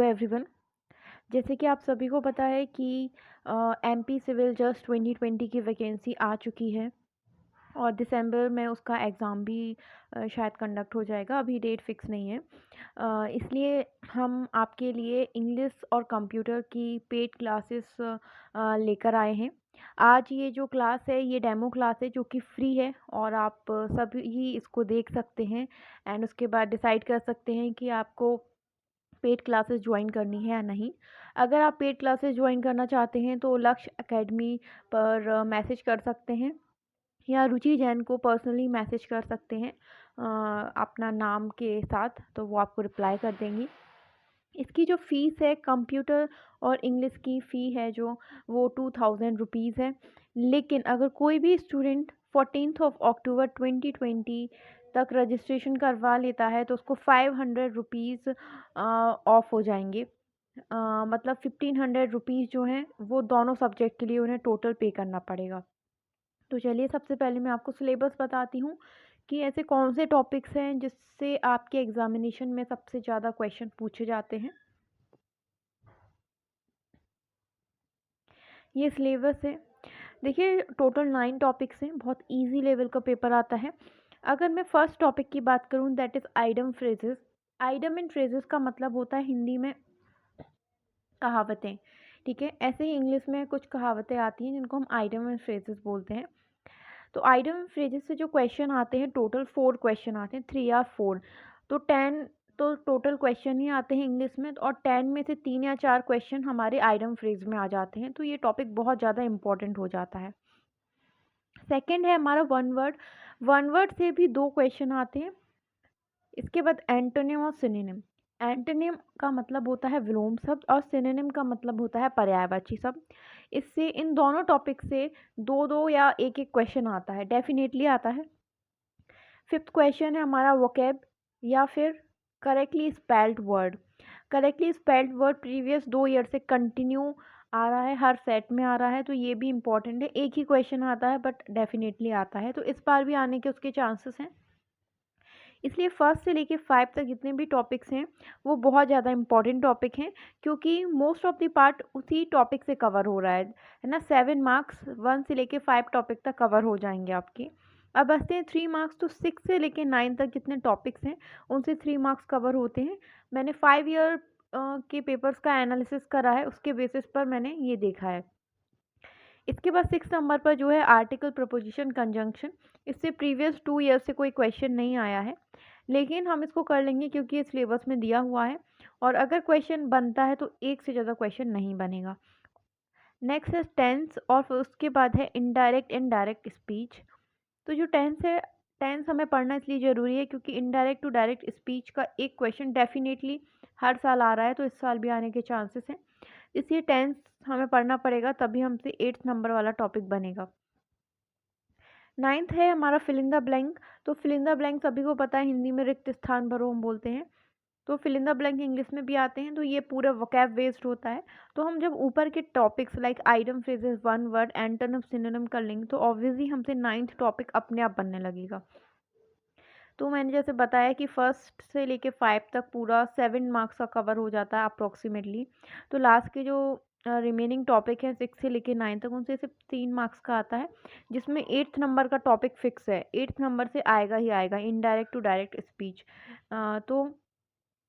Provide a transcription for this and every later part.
Hello everyone. जैसे कि आप सभी को पता है कि एमपी सिविल जस्ट 2020 की वैकेंसी आ चुकी है और दिसंबर में उसका एग्ज़ाम भी शायद कंडक्ट हो जाएगा। अभी डेट फिक्स नहीं है। इसलिए हम आपके लिए इंग्लिश और कंप्यूटर की पेड क्लासेस लेकर आए हैं। आज ये जो क्लास है ये डेमो क्लास है जो कि फ्री है और आप सभी इसको देख सकते हैं एंड उसके बाद डिसाइड कर सकते हैं कि आपको पेड क्लासेस ज्वाइन करनी है या नहीं। अगर आप पेड क्लासेस ज्वाइन करना चाहते हैं तो लक्ष्य एकेडमी पर मैसेज कर सकते हैं या रुचि जैन को पर्सनली मैसेज कर सकते हैं अपना नाम के साथ, तो वो आपको रिप्लाई कर देंगी। इसकी जो फ़ीस है कंप्यूटर और इंग्लिश की फ़ी है जो वो 2000 रुपीज़ है। लेकिन अगर कोई भी स्टूडेंट 14 अक्टूबर 2020 तक रजिस्ट्रेशन करवा लेता है तो उसको 500 रुपीज़ ऑफ हो जाएंगे। मतलब 1500 रुपीज़ जो हैं वो दोनों सब्जेक्ट के लिए उन्हें टोटल पे करना पड़ेगा। तो चलिए सबसे पहले मैं आपको सिलेबस बताती हूँ कि ऐसे कौन से टॉपिक्स हैं जिससे आपके एग्जामिनेशन में सबसे ज़्यादा क्वेश्चन पूछे जाते हैं। ये सिलेबस है। देखिए टोटल 9 टॉपिक्स हैं, बहुत इजी लेवल का पेपर आता है। अगर मैं फर्स्ट टॉपिक की बात करूँ that is idem phrases. Idem and phrases का मतलब होता है हिंदी में कहावतें। ठीक है, ऐसे ही इंग्लिश में कुछ कहावतें आती हैं जिनको हम आइडम एंड फ्रेजेस बोलते हैं। तो आइडम एंड फ्रेजेस से जो क्वेश्चन आते हैं टोटल 4 क्वेश्चन आते हैं, 3 या 4। तो 10 तो टोटल क्वेश्चन ही आते हैं इंग्लिश में और 10 में से 3 या 4 क्वेश्चन हमारे आइडम फ्रेज में आ जाते हैं। तो ये टॉपिक बहुत ज़्यादा इंपॉर्टेंट हो जाता है। सेकंड है हमारा वन वर्ड। वन वर्ड से भी 2 क्वेश्चन आते हैं। इसके बाद एंटोनिम और सिनोनिम। एंटोनिम का मतलब होता है विलोम शब्द और सिनोनिम का मतलब होता है पर्यायवाची शब्द। इससे इन दोनों टॉपिक से 2-2 या 1-1 क्वेश्चन आता है, डेफिनेटली आता है। फिफ्थ क्वेश्चन है हमारा वोकैब या फिर correctly spelled word. Correctly spelled word previous 2 year से कंटिन्यू आ रहा है, हर सेट में आ रहा है, तो ये भी इम्पॉर्टेंट है। एक ही क्वेश्चन आता है बट डेफिनेटली आता है, तो इस बार भी आने के उसके चांसेस हैं। इसलिए फर्स्ट से लेके 5 तक जितने भी टॉपिक्स हैं वो बहुत ज़्यादा इंपॉर्टेंट टॉपिक हैं क्योंकि मोस्ट ऑफ द पार्ट उसी टॉपिक से कवर हो रहा है ना। 7 मार्क्स 1 से लेके 5 टॉपिक तक कवर हो जाएंगे आपके। अब बचते हैं 3 मार्क्स, तो 6 से लेके 9 तक जितने टॉपिक्स हैं उनसे 3 मार्क्स कवर होते हैं। मैंने 5 ईयर के पेपर्स का एनालिसिस करा है, उसके बेसिस पर मैंने ये देखा है। इसके बाद 6 नंबर पर जो है आर्टिकल प्रपोजिशन कंजंक्शन। इससे प्रीवियस 2 ईयर से कोई क्वेश्चन नहीं आया है, लेकिन हम इसको कर लेंगे क्योंकि ये सिलेबस में दिया हुआ है और अगर क्वेश्चन बनता है तो एक से ज़्यादा क्वेश्चन नहीं बनेगा। नेक्स्ट है टेंस और फिर उसके बाद है इनडायरेक्ट एंड डायरेक्ट स्पीच। तो जो टेंस है, टेंस हमें पढ़ना इसलिए ज़रूरी है क्योंकि इनडायरेक्ट टू डायरेक्ट स्पीच का एक क्वेश्चन डेफिनेटली हर साल आ रहा है, तो इस साल भी आने के चांसेस हैं। इसलिए टेंस हमें पढ़ना पड़ेगा, तभी हमसे 8th नंबर वाला टॉपिक बनेगा। 9th है हमारा फिल इन द ब्लैंक। तो फिल इन द ब्लैंक सभी को पता है हिंदी में रिक्त स्थान भरो हम बोलते हैं, तो fill in the blank English में भी आते हैं। तो ये पूरा वोकैब बेस्ड होता है। तो हम जब ऊपर के topics like item phrases one word antonym synonym कर लेंगे तो ऑब्वियसली हमसे 9th टॉपिक अपने आप बनने लगेगा। तो मैंने जैसे बताया कि फर्स्ट से लेके 5 तक पूरा 7 मार्क्स का कवर हो जाता है अप्रोक्सीमेटली। तो लास्ट के जो रिमेनिंग टॉपिक है 6 से लेके 9 तक उनसे सिर्फ 3 मार्क्स का आता है, जिसमें 8th नंबर का टॉपिक फिक्स है। 8th नंबर से आएगा ही आएगा, इनडायरेक्ट टू डायरेक्ट स्पीच। तो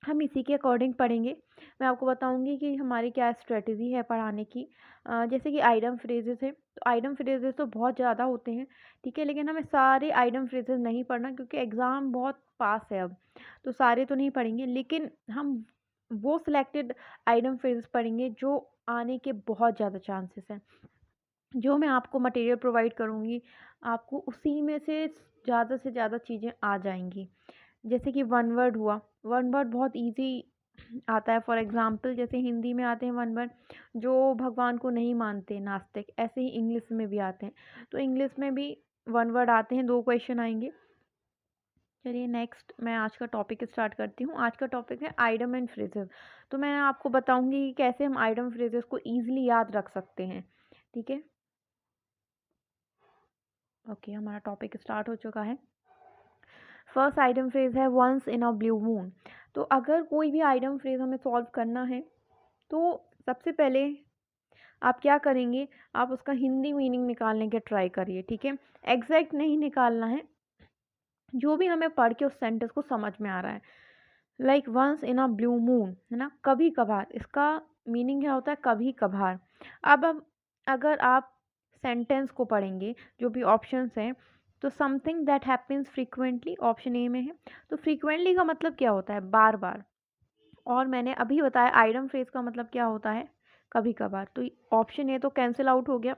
हम इसी के अकॉर्डिंग पढ़ेंगे। मैं आपको बताऊंगी कि हमारी क्या स्ट्रेटजी है पढ़ाने की। जैसे कि आइटम फ्रेजेस है, तो आइटम फ्रेजेस तो बहुत ज़्यादा होते हैं, ठीक है, लेकिन हमें सारे आइटम फ्रेजेस नहीं पढ़ना क्योंकि एग्ज़ाम बहुत पास है अब, तो सारे तो नहीं पढ़ेंगे, लेकिन हम वो सिलेक्टेड आइटम फ्रेजेस पढ़ेंगे जो आने के बहुत ज़्यादा चांसेस हैं। जो मैं आपको मटेरियल प्रोवाइड करूँगी आपको उसी में से ज़्यादा चीज़ें आ जाएंगी। जैसे कि वन वर्ड हुआ, वन वर्ड बहुत इजी आता है। फॉर एग्जांपल जैसे हिंदी में आते हैं वन वर्ड जो भगवान को नहीं मानते नास्तिक, ऐसे ही इंग्लिश में भी आते हैं। तो इंग्लिश में भी वन वर्ड आते हैं, 2 क्वेश्चन आएंगे। चलिए नेक्स्ट मैं आज का टॉपिक स्टार्ट करती हूँ। आज का टॉपिक है आइडम एंड फ्रेजेस। तो मैं आपको बताऊंगी कि कैसे हम आइडम फ्रेजेस को ईजिली याद रख सकते हैं, ठीक है। ओके, हमारा टॉपिक स्टार्ट हो चुका है। फर्स्ट आइटम फ्रेज है once in a blue moon. तो अगर कोई भी आइटम फ्रेज हमें सॉल्व करना है तो सबसे पहले आप क्या करेंगे, आप उसका हिंदी मीनिंग निकालने के ट्राई करिए, ठीक है। एग्जैक्ट नहीं निकालना है, जो भी हमें पढ़ के उस सेंटेंस को समझ में आ रहा है। Like once in a blue moon है ना, कभी कभार, इसका मीनिंग क्या होता है, कभी कभार। अब अगर आप सेंटेंस को पढ़ेंगे, जो भी ऑप्शंस हैं, तो something that happens frequently option A में है। तो फ्रीक्वेंटली का मतलब क्या होता है, बार बार। और मैंने अभी बताया आइटम फ्रेज का मतलब क्या होता है, कभी कभार। तो ऑप्शन ए तो कैंसिल आउट हो गया।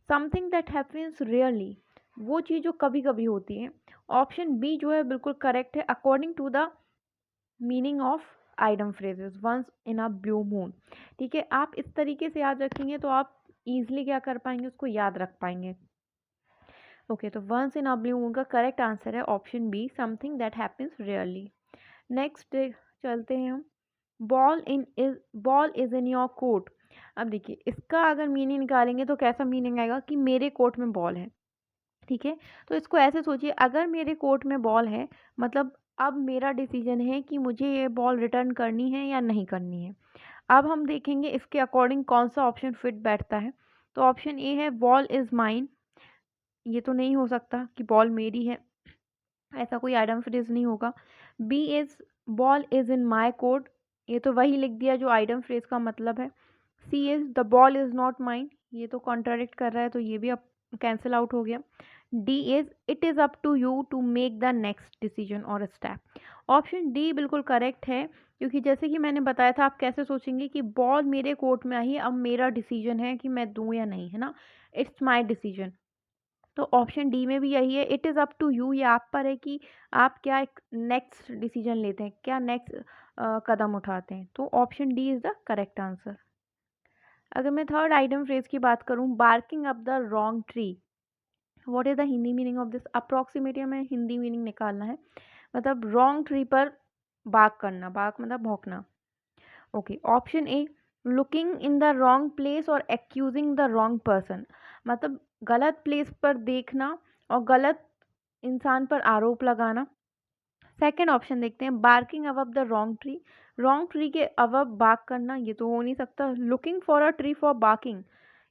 समथिंग दैट हैपन्स रेयरली, वो चीज़ जो कभी कभी होती है। ऑप्शन बी जो है बिल्कुल करेक्ट है, according to the meaning of idiom phrases once in a blue moon. ठीक है, आप इस तरीके से याद रखेंगे तो आप इजीली क्या कर पाएंगे, उसको याद रख पाएंगे। ओके, तो once in a blue moon का करेक्ट आंसर है option B, something that happens rarely. Next चलते हैं हम, ball is in your court. अब देखिए, इसका अगर मीनिंग निकालेंगे तो कैसा मीनिंग आएगा कि मेरे कोट में बॉल है, ठीक है। तो इसको ऐसे सोचिए, अगर मेरे कोर्ट में बॉल है, मतलब अब मेरा डिसीजन है कि मुझे ये बॉल रिटर्न करनी है या नहीं करनी है। अब हम देखेंगे इसके अकॉर्डिंग कौन सा ऑप्शन फिट बैठता है। तो ऑप्शन ए है बॉल इज़ माइन, ये तो नहीं हो सकता कि बॉल मेरी है, ऐसा कोई आइटम फ्रेज नहीं होगा। B is ball is in my court, ये तो वही लिख दिया जो आइटम फ्रेज का मतलब है। See is the ball is not mine, ये तो कॉन्ट्राडिक्ट कर रहा है, तो ये भी अब कैंसिल आउट हो गया। D is it is up to you to make the next decision और स्टेप। ऑप्शन डी बिल्कुल करेक्ट है, क्योंकि जैसे कि मैंने बताया था, आप कैसे सोचेंगे कि बॉल मेरे कोर्ट में आई है, अब मेरा डिसीजन है कि मैं दूँ या नहीं, है ना, इट्स माई डिसीजन। तो ऑप्शन डी में भी यही है, it is up to you, ये आप पर है कि आप क्या एक नेक्स्ट डिसीजन लेते हैं, क्या नेक्स्ट कदम उठाते हैं। तो option D is the correct answer. अगर मैं थर्ड आइटम फ्रेज की बात करूं, barking up the wrong tree, what is the Hindi meaning of this, approximately हमें हिंदी मीनिंग निकालना है। मतलब रॉन्ग ट्री पर बार्क करना, बार्क मतलब भौंकना। Okay, option A looking in the wrong place और एक्यूजिंग द रॉन्ग पर्सन, मतलब गलत प्लेस पर देखना और गलत इंसान पर आरोप लगाना। सेकंड ऑप्शन देखते हैं, barking above the wrong tree के अबव बार्क करना, ये तो हो नहीं सकता। Looking for a tree for barking,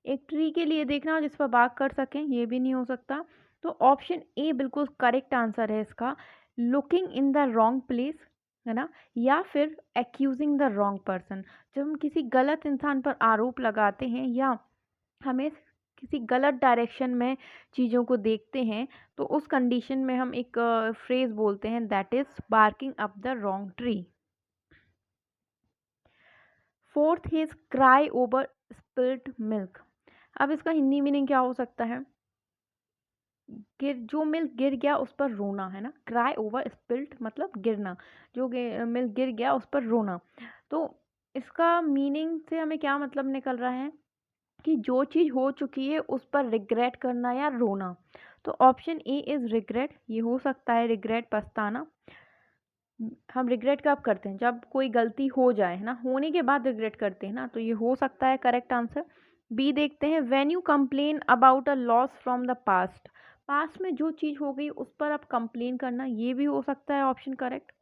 एक ट्री के लिए देखना जिस पर बार्क कर सकें, ये भी नहीं हो सकता। तो ऑप्शन ए बिल्कुल करेक्ट आंसर है इसका, looking in the wrong place, है ना, या फिर एक्यूजिंग द रॉन्ग पर्सन, जब हम किसी गलत इंसान पर आरोप लगाते हैं या हमें किसी गलत डायरेक्शन में चीज़ों को देखते हैं, तो उस कंडीशन में हम एक फ्रेज बोलते हैं, that is barking up the wrong tree. Fourth is cry over spilled milk. अब इसका हिंदी मीनिंग क्या हो सकता है, जो मिल्क गिर गया उस पर रोना, है ना, क्राई ओवर स्पिल्ड मतलब गिरना, जो मिल्क गिर गया उस पर रोना। तो इसका मीनिंग से हमें क्या मतलब निकल रहा है कि जो चीज़ हो चुकी है उस पर रिग्रेट करना या रोना। तो ऑप्शन ए इज़ रिग्रेट, ये हो सकता है रिग्रेट, पछताना। हम रिग्रेट कब करते हैं, जब कोई गलती हो जाए, है ना, होने के बाद रिग्रेट करते हैं ना, तो ये हो सकता है करेक्ट आंसर। बी देखते हैं, when you complain about a loss from the past, past में जो चीज़ हो गई उस पर आप कंप्लेन करना, ये भी हो सकता है ऑप्शन करेक्ट।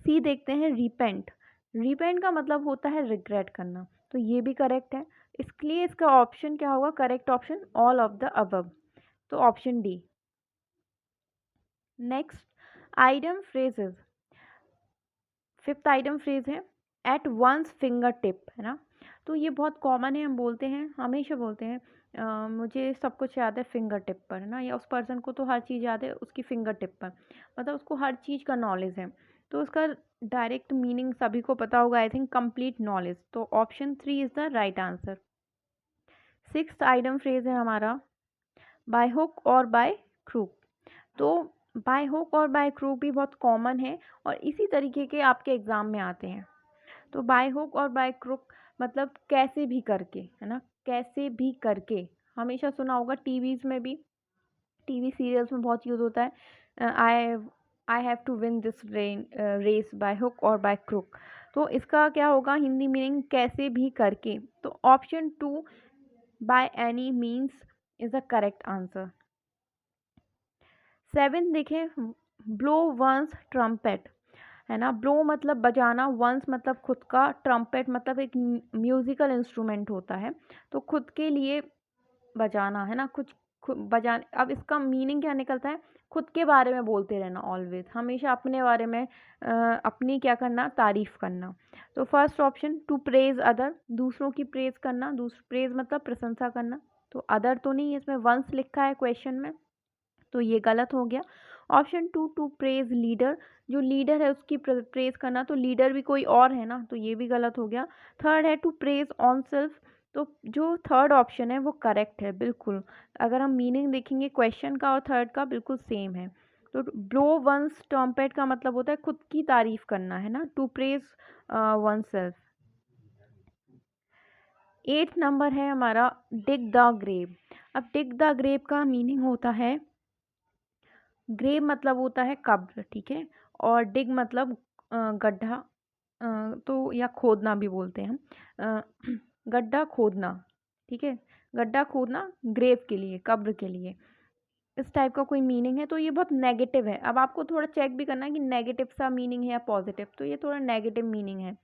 सी देखते हैं, रिपेंट, रिपेंट का मतलब होता है रिग्रेट करना, तो ये भी करेक्ट है। इसके लिए इसका ऑप्शन क्या होगा, correct option all of the above, तो option D. Next item phrases, fifth item phrase है एट वंस फिंगर टिप, है ना। तो ये बहुत कॉमन है, हम बोलते हैं, हमेशा बोलते हैं, मुझे सब कुछ याद है फिंगर टिप पर, है ना, या उस पर्सन को तो हर चीज़ याद है उसकी फिंगर टिप पर, मतलब उसको हर चीज़ का नॉलेज है। तो उसका डायरेक्ट मीनिंग सभी को पता होगा, आई थिंक कंप्लीट नॉलेज, तो option three is the right answer. Sixth item phrase है हमारा bye hook or by crook. तो bye hook or by crook भी बहुत कॉमन है और इसी तरीके के आपके एग्ज़ाम में आते हैं। तो bye hook or by crook मतलब कैसे भी करके, है ना, कैसे भी करके, हमेशा सुना होगा, टीवीज़ में भी, टीवी सीरियल्स में बहुत यूज़ होता है, I I have to win this race by hook or by crook. तो इसका क्या होगा हिंदी मीनिंग, कैसे भी करके। तो option two by any means is the correct answer. 7 देखें, ब्लो वंस ट्रम्पेट, है ना। ब्लो मतलब बजाना, वंस मतलब खुद का, ट्रम्पेट मतलब एक म्यूजिकल इंस्ट्रूमेंट होता है, तो खुद के लिए बजाना, है ना। कुछ बजाने, अब इसका मीनिंग क्या निकलता है, खुद के बारे में बोलते रहना, ऑलवेज हमेशा अपने बारे में अपनी क्या करना, तारीफ करना। तो first option to praise other, दूसरों की प्रेज करना, प्रेज मतलब प्रशंसा करना, तो अदर तो नहीं, इसमें वंस लिखा है क्वेश्चन में, तो ये गलत हो गया। Option two to praise leader, जो लीडर है उसकी प्रेज करना, तो लीडर भी कोई और है ना, तो ये भी गलत हो गया। थर्ड है टू प्रेज ऑन सेल्फ, तो जो थर्ड ऑप्शन है वो करेक्ट है बिल्कुल। अगर हम मीनिंग देखेंगे क्वेश्चन का और थर्ड का बिल्कुल सेम है। तो ब्लो वंस ट्रम्पेट का मतलब होता है खुद की तारीफ करना, है ना, to praise oneself. 8th number है हमारा डिग द ग्रेव। अब डिग द ग्रेव का मीनिंग होता है, ग्रेव मतलब होता है कब्र, ठीक है, और डिग मतलब गड्ढा, तो या खोदना भी बोलते हैं हम, गड्ढा खोदना, ठीक है, गड्ढा खोदना ग्रेव के लिए, कब्र के लिए, इस टाइप का कोई मीनिंग है, तो ये बहुत नेगेटिव है। अब आपको थोड़ा चेक भी करना है कि नेगेटिव सा मीनिंग है या पॉजिटिव, तो ये थोड़ा नेगेटिव मीनिंग है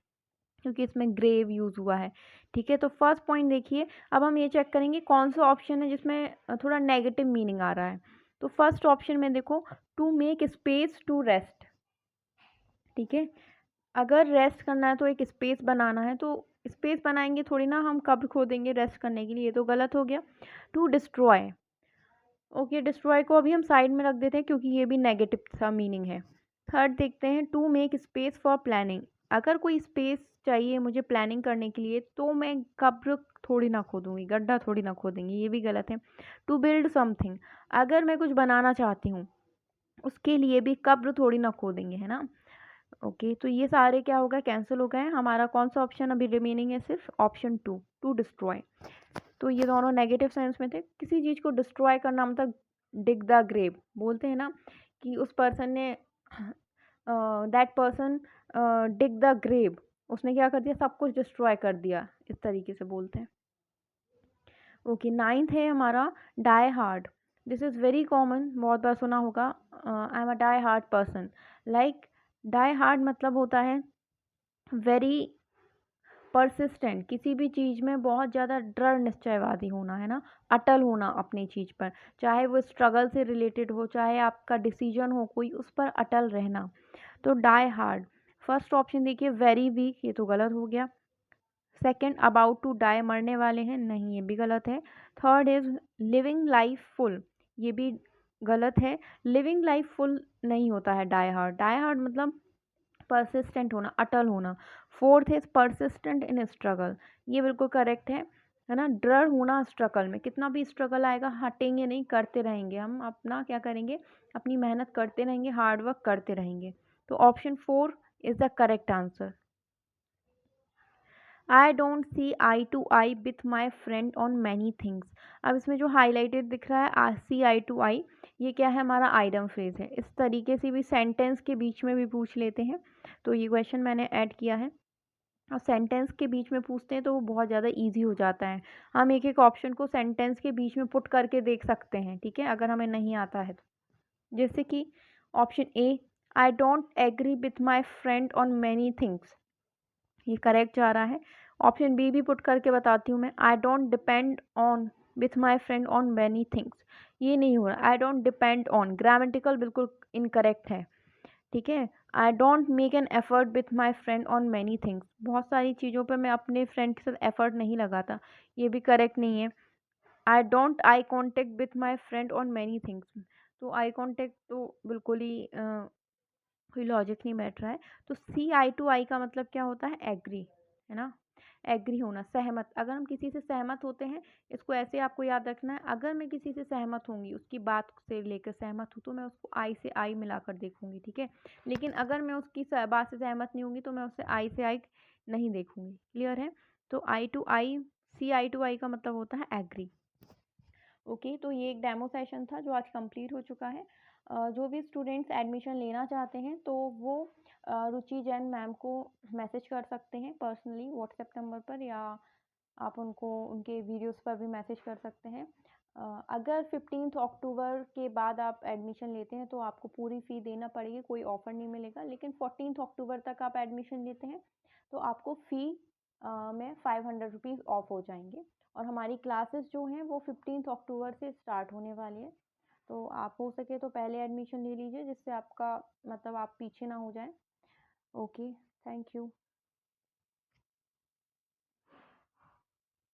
क्योंकि इसमें ग्रेव यूज़ हुआ है, ठीक है। तो फर्स्ट पॉइंट देखिए, अब हम ये चेक करेंगे कौन सा ऑप्शन है जिसमें थोड़ा नेगेटिव मीनिंग आ रहा है। तो फर्स्ट ऑप्शन में देखो, to make space to rest, ठीक है, अगर रेस्ट करना है तो एक स्पेस बनाना है, तो स्पेस बनाएंगे थोड़ी ना हम कब्र खोदेंगे रेस्ट करने के लिए, ये तो गलत हो गया। टू डिस्ट्रॉय, ओके, डिस्ट्रॉय को अभी हम साइड में रख देते हैं क्योंकि ये भी नेगेटिव सा मीनिंग है। थर्ड देखते हैं, to make space for planning, अगर कोई स्पेस चाहिए मुझे प्लानिंग करने के लिए तो मैं कब्र थोड़ी ना खोदूंगी, गड्ढा थोड़ी ना खोदेंगे, ये भी गलत है। टू बिल्ड समथिंग, अगर मैं कुछ बनाना चाहती हूँ उसके लिए भी कब्र थोड़ी ना खोदेंगे, है ना। ओके, तो ये सारे क्या हो गए, कैंसिल हो गए। हमारा कौन सा ऑप्शन अभी रिमेनिंग है, सिर्फ ऑप्शन टू, टू डिस्ट्रॉय। तो ये दोनों नेगेटिव सेंस में थे। किसी चीज़ को डिस्ट्रॉय करना मतलब डिग द ग्रेव बोलते हैं ना, कि उस पर्सन ने, that person dig the grave, उसने क्या कर दिया, सब कुछ डिस्ट्रॉय कर दिया, इस तरीके से बोलते हैं। ओके, 9th है हमारा die hard. This is very common, बहुत बार सुना होगा, I am a die hard person, like die hard मतलब होता है वेरी परसिस्टेंट, किसी भी चीज़ में बहुत ज़्यादा दृढ़ निश्चयवादी होना, है ना, अटल होना अपनी चीज़ पर, चाहे वो स्ट्रगल से रिलेटेड हो, चाहे आपका डिसीजन हो कोई, उस पर अटल रहना, तो डाई हार्ड। फर्स्ट ऑप्शन देखिए वेरी वीक, ये तो गलत हो गया। सेकंड अबाउट टू डाई, मरने वाले हैं, नहीं ये भी गलत है। Third is living life full, ये भी गलत है, लिविंग लाइफ फुल नहीं होता है डाई हार्ड, डाई हार्ड मतलब परसिस्टेंट होना, अटल होना। Fourth is persistent in struggle, ये बिल्कुल करेक्ट है ना, दृढ़ होना स्ट्रगल में, कितना भी स्ट्रगल आएगा हटेंगे नहीं, करते रहेंगे, हम अपना क्या करेंगे, अपनी मेहनत करते रहेंगे, हार्ड वर्क करते रहेंगे। तो option 4 is the correct answer. I don't see eye to eye with my friend on many things, अब इसमें जो हाईलाइटेड दिख रहा है सी आई टू आई, ये क्या है, हमारा आइडम फ्रेज है, इस तरीके से भी सेंटेंस के बीच में भी पूछ लेते हैं, तो ये क्वेश्चन मैंने ऐड किया है। और सेंटेंस के बीच में पूछते हैं तो वो बहुत ज़्यादा इजी हो जाता है, हम एक एक ऑप्शन को सेंटेंस के बीच में पुट करके देख सकते हैं, ठीक है, अगर हमें नहीं आता है तो। जैसे कि option A, I don't agree with my friend on many things, ये करेक्ट जा रहा है। ऑप्शन बी भी पुट करके बताती हूँ मैं, I don't depend on with my friend on many things, ये नहीं हो रहा, I don't depend on, grammatical बिल्कुल इनकरेक्ट है, ठीक है। I don't make an effort with my friend on many things, बहुत सारी चीज़ों पर मैं अपने फ्रेंड के साथ एफर्ट नहीं लगाता, ये भी करेक्ट नहीं है। I don't eye contact with my friend on many things, तो आई कॉन्टेक्ट तो बिल्कुल ही कोई लॉजिक नहीं बैठ रहा है। तो सी आई टू आई का मतलब क्या होता है, एग्री, है ना, एग्री होना, सहमत, अगर हम किसी से सहमत होते हैं, इसको ऐसे आपको याद रखना है, अगर मैं किसी से सहमत होंगी, उसकी बात से लेकर सहमत हूँ, तो मैं उसको आई से आई मिलाकर देखूंगी, ठीक है, लेकिन अगर मैं उसकी बात से सहमत नहीं होंगी तो मैं उससे आई से आई नहीं देखूंगी, क्लियर है। तो आई to I, C eye to आई का मतलब होता है एग्री। ओके, तो ये एक डेमो सेशन था जो आज कंप्लीट हो चुका है। जो भी स्टूडेंट्स एडमिशन लेना चाहते हैं तो वो रुचि जैन मैम को मैसेज कर सकते हैं पर्सनली व्हाट्सएप नंबर पर, या आप उनको उनके वीडियोस पर भी मैसेज कर सकते हैं। अगर 15 अक्टूबर के बाद आप एडमिशन लेते हैं तो आपको पूरी फ़ी देना पड़ेगी, कोई ऑफ़र नहीं मिलेगा। लेकिन 14 अक्टूबर तक आप एडमिशन लेते हैं तो आपको फ़ी में 500 रुपीज़ ऑफ हो जाएंगे। और हमारी क्लासेस जो हैं वो 15 अक्टूबर से स्टार्ट होने वाली है, तो आप हो सके तो पहले एडमिशन ले लीजिए, जिससे आपका मतलब आप पीछे ना हो जाएं। Okay, thank you.